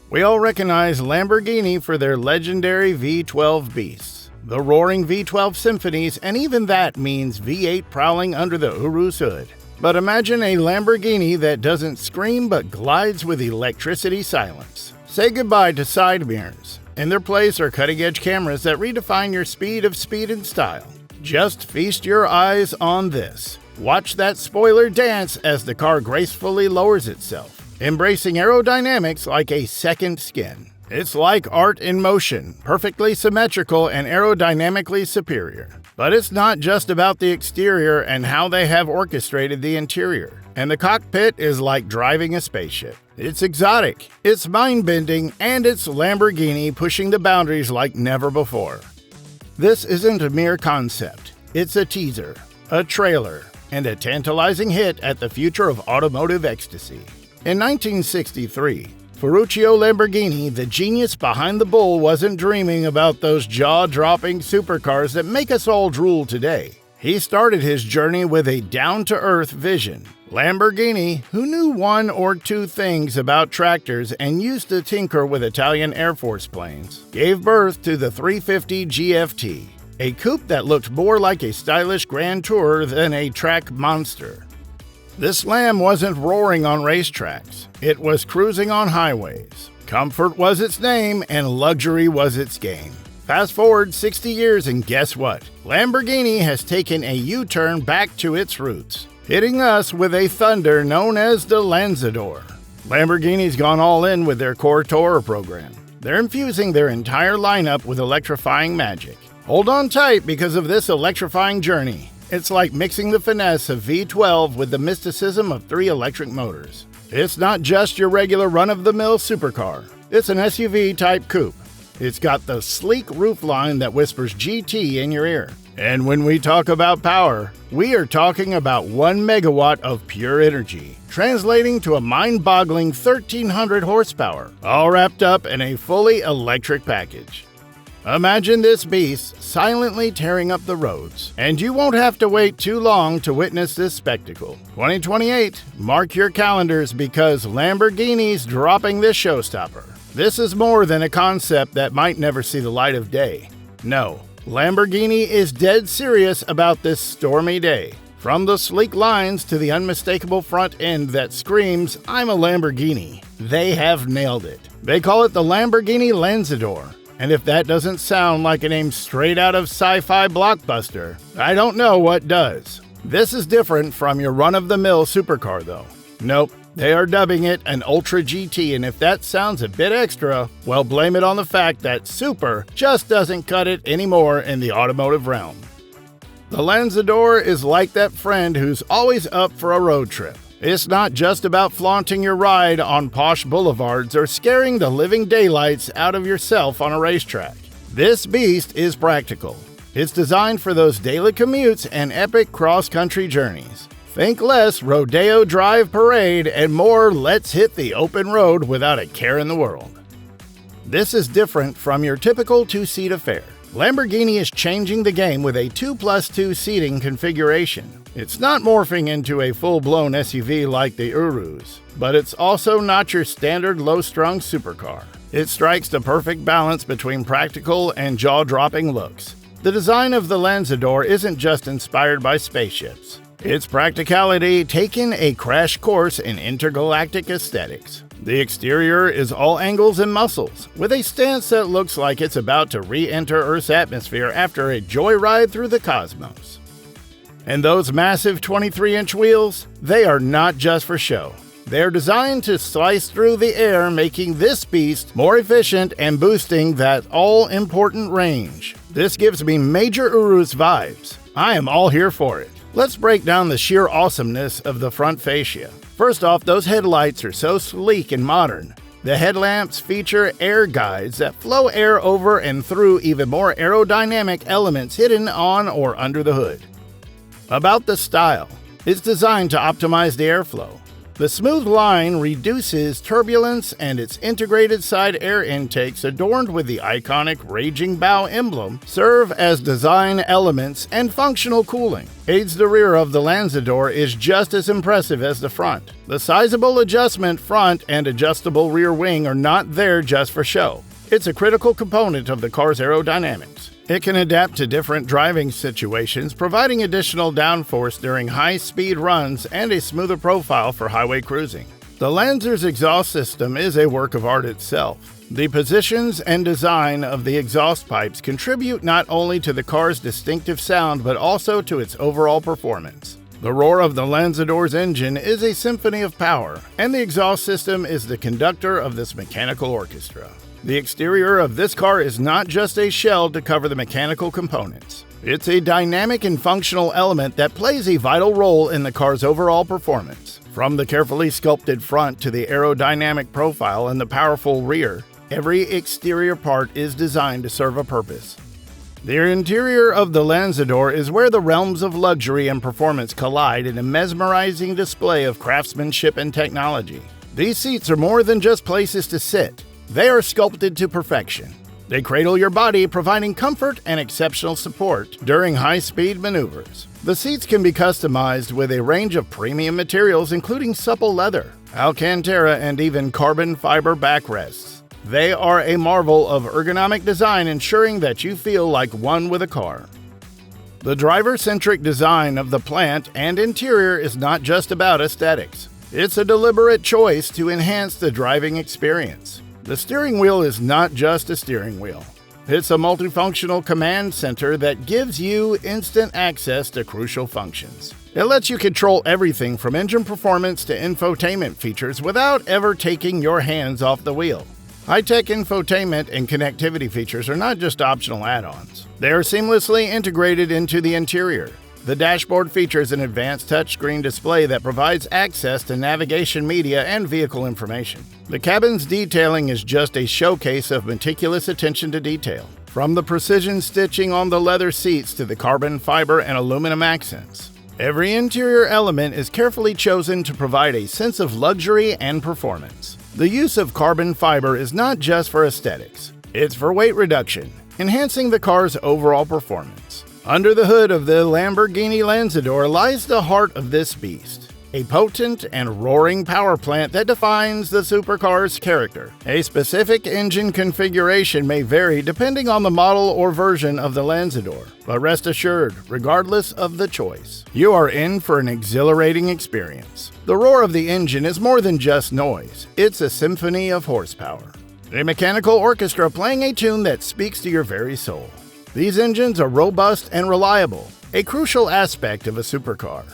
We all recognize Lamborghini for their legendary V12 beasts, the roaring V12 symphonies, and even that means V8 prowling under the Urus hood. But imagine a Lamborghini that doesn't scream but glides with electricity silence. Say goodbye to side mirrors. In their place are cutting-edge cameras that redefine your speed and style. Just feast your eyes on this. Watch that spoiler dance as the car gracefully lowers itself, embracing aerodynamics like a second skin. It's like art in motion, perfectly symmetrical and aerodynamically superior. But it's not just about the exterior and how they have orchestrated the interior. And the cockpit is like driving a spaceship. It's exotic, it's mind-bending, and it's Lamborghini pushing the boundaries like never before. This isn't a mere concept. It's a teaser, a trailer, and a tantalizing hit at the future of automotive ecstasy. In 1963, Ferruccio Lamborghini, the genius behind the bull, wasn't dreaming about those jaw-dropping supercars that make us all drool today. He started his journey with a down-to-earth vision. Lamborghini, who knew one or two things about tractors and used to tinker with Italian Air Force planes, gave birth to the 350 GFT, a coupe that looked more like a stylish Grand Tourer than a track monster. This Lamb wasn't roaring on racetracks. It was cruising on highways. Comfort was its name, and luxury was its game. Fast forward 60 years, and guess what? Lamborghini has taken a U-turn back to its roots, hitting us with a thunder known as the Lanzador. Lamborghini's gone all in with their core Tourer program. They're infusing their entire lineup with electrifying magic. Hold on tight because of this electrifying journey. It's like mixing the finesse of V12 with the mysticism of 3 electric motors. It's not just your regular run-of-the-mill supercar. It's an SUV-type coupe. It's got the sleek roofline that whispers GT in your ear. And when we talk about power, we are talking about 1 megawatt of pure energy, translating to a mind-boggling 1,300 horsepower, all wrapped up in a fully electric package. Imagine this beast silently tearing up the roads, and you won't have to wait too long to witness this spectacle. 2028, mark your calendars because Lamborghini's dropping this showstopper. This is more than a concept that might never see the light of day. No, Lamborghini is dead serious about this stormy day. From the sleek lines to the unmistakable front end that screams, "I'm a Lamborghini," they have nailed it. They call it the Lamborghini Lanzador. And if that doesn't sound like a name straight out of sci-fi blockbuster, I don't know what does. This is different from your run-of-the-mill supercar, though. Nope, they are dubbing it an Ultra GT, and if that sounds a bit extra, well, blame it on the fact that super just doesn't cut it anymore in the automotive realm. The Lanzador is like that friend who's always up for a road trip. It's not just about flaunting your ride on posh boulevards or scaring the living daylights out of yourself on a racetrack. This beast is practical. It's designed for those daily commutes and epic cross-country journeys. Think less rodeo drive parade and more let's hit the open road without a care in the world. This is different from your typical two-seat affair. Lamborghini is changing the game with a 2+2 seating configuration. It's not morphing into a full-blown SUV like the Urus, but it's also not your standard low-strung supercar. It strikes the perfect balance between practical and jaw-dropping looks. The design of the Lanzador isn't just inspired by spaceships. Its practicality taking a crash course in intergalactic aesthetics. The exterior is all angles and muscles, with a stance that looks like it's about to re-enter Earth's atmosphere after a joyride through the cosmos. And those massive 23-inch wheels, they are not just for show. They're designed to slice through the air, making this beast more efficient and boosting that all-important range. This gives me major Urus vibes. I am all here for it. Let's break down the sheer awesomeness of the front fascia. First off, those headlights are so sleek and modern. The headlamps feature air guides that flow air over and through even more aerodynamic elements hidden on or under the hood. About the style, it's designed to optimize the airflow. The smooth line reduces turbulence, and its integrated side air intakes adorned with the iconic raging bow emblem serve as design elements and functional cooling. Aids the rear of the Lanzador is just as impressive as the front. The sizable adjustment front and adjustable rear wing are not there just for show. It's a critical component of the car's aerodynamics. It can adapt to different driving situations, providing additional downforce during high-speed runs and a smoother profile for highway cruising. The Lanzer's exhaust system is a work of art itself. The positions and design of the exhaust pipes contribute not only to the car's distinctive sound but also to its overall performance. The roar of the Lanzador's engine is a symphony of power, and the exhaust system is the conductor of this mechanical orchestra. The exterior of this car is not just a shell to cover the mechanical components. It's a dynamic and functional element that plays a vital role in the car's overall performance. From the carefully sculpted front to the aerodynamic profile and the powerful rear, every exterior part is designed to serve a purpose. The interior of the Lanzador is where the realms of luxury and performance collide in a mesmerizing display of craftsmanship and technology. These seats are more than just places to sit. They are sculpted to perfection. They cradle your body, providing comfort and exceptional support during high-speed maneuvers. The seats can be customized with a range of premium materials, including supple leather, alcantara, and even carbon fiber backrests. They are a marvel of ergonomic design, ensuring that you feel like one with a car. The driver-centric design of the plant and interior is not just about aesthetics. It's a deliberate choice to enhance the driving experience. The steering wheel is not just a steering wheel. It's a multifunctional command center that gives you instant access to crucial functions. It lets you control everything from engine performance to infotainment features without ever taking your hands off the wheel. High-tech infotainment and connectivity features are not just optional add-ons. They are seamlessly integrated into the interior. The dashboard features an advanced touchscreen display that provides access to navigation media and vehicle information. The cabin's detailing is just a showcase of meticulous attention to detail. From the precision stitching on the leather seats to the carbon fiber and aluminum accents, every interior element is carefully chosen to provide a sense of luxury and performance. The use of carbon fiber is not just for aesthetics. It's for weight reduction, enhancing the car's overall performance. Under the hood of the Lamborghini Lanzador lies the heart of this beast, a potent and roaring power plant that defines the supercar's character. A specific engine configuration may vary depending on the model or version of the Lanzador, but rest assured, regardless of the choice, you are in for an exhilarating experience. The roar of the engine is more than just noise, it's a symphony of horsepower. A mechanical orchestra playing a tune that speaks to your very soul. These engines are robust and reliable, a crucial aspect of a supercar.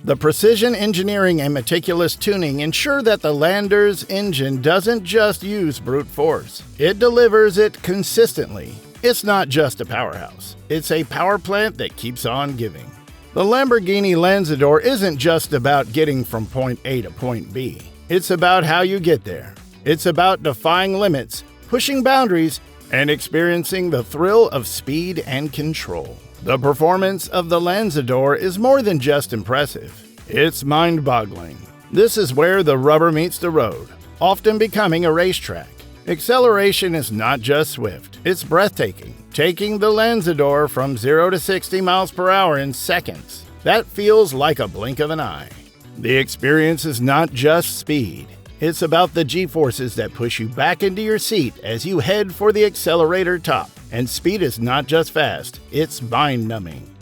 The precision engineering and meticulous tuning ensure that the Lander's engine doesn't just use brute force. It delivers it consistently. It's not just a powerhouse. It's a power plant that keeps on giving. The Lamborghini Lanzador isn't just about getting from point A to point B. It's about how you get there. It's about defying limits, pushing boundaries, and experiencing the thrill of speed and control. The performance of the Lanzador is more than just impressive. It's mind-boggling. This is where the rubber meets the road, often becoming a racetrack. Acceleration is not just swift, it's breathtaking, taking the Lanzador from 0 to 60 miles per hour in seconds. That feels like a blink of an eye. The experience is not just speed. It's about the G-forces that push you back into your seat as you head for the accelerator top. And speed is not just fast, it's mind-numbing.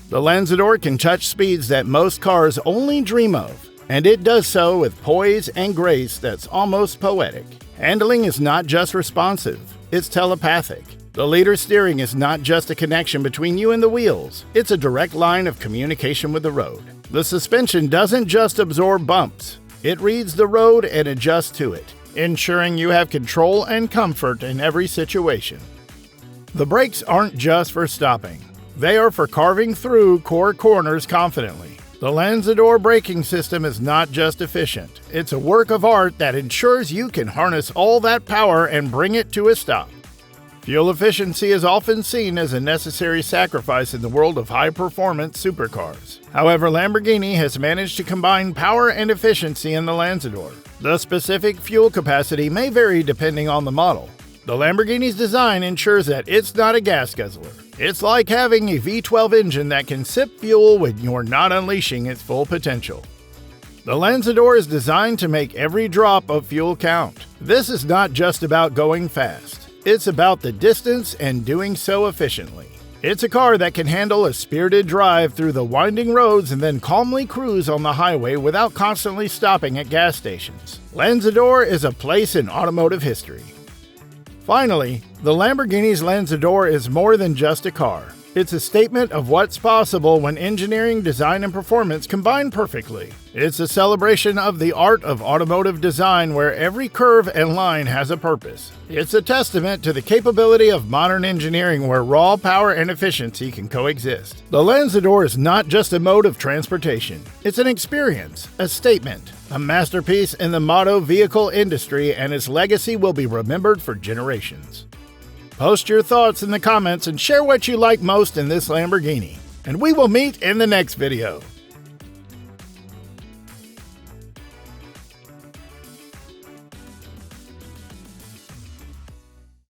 The Lanzador can touch speeds that most cars only dream of, and it does so with poise and grace that's almost poetic. Handling is not just responsive, it's telepathic. The leader steering is not just a connection between you and the wheels, it's a direct line of communication with the road. The suspension doesn't just absorb bumps, it reads the road and adjusts to it, ensuring you have control and comfort in every situation. The brakes aren't just for stopping. They are for carving through core corners confidently. The Lanzador braking system is not just efficient. It's a work of art that ensures you can harness all that power and bring it to a stop. Fuel efficiency is often seen as a necessary sacrifice in the world of high-performance supercars. However, Lamborghini has managed to combine power and efficiency in the Lanzador. The specific fuel capacity may vary depending on the model. The Lamborghini's design ensures that it's not a gas guzzler. It's like having a V12 engine that can sip fuel when you're not unleashing its full potential. The Lanzador is designed to make every drop of fuel count. This is not just about going fast. It's about the distance and doing so efficiently. It's a car that can handle a spirited drive through the winding roads and then calmly cruise on the highway without constantly stopping at gas stations. Lanzador is a place in automotive history. Finally, the Lamborghini's Lanzador is more than just a car. It's a statement of what's possible when engineering, design, and performance combine perfectly. It's a celebration of the art of automotive design where every curve and line has a purpose. It's a testament to the capability of modern engineering where raw power and efficiency can coexist. The Lanzador is not just a mode of transportation. It's an experience, a statement, a masterpiece in the moto vehicle industry, and its legacy will be remembered for generations. Post your thoughts in the comments and share what you like most in this Lamborghini. And we will meet in the next video.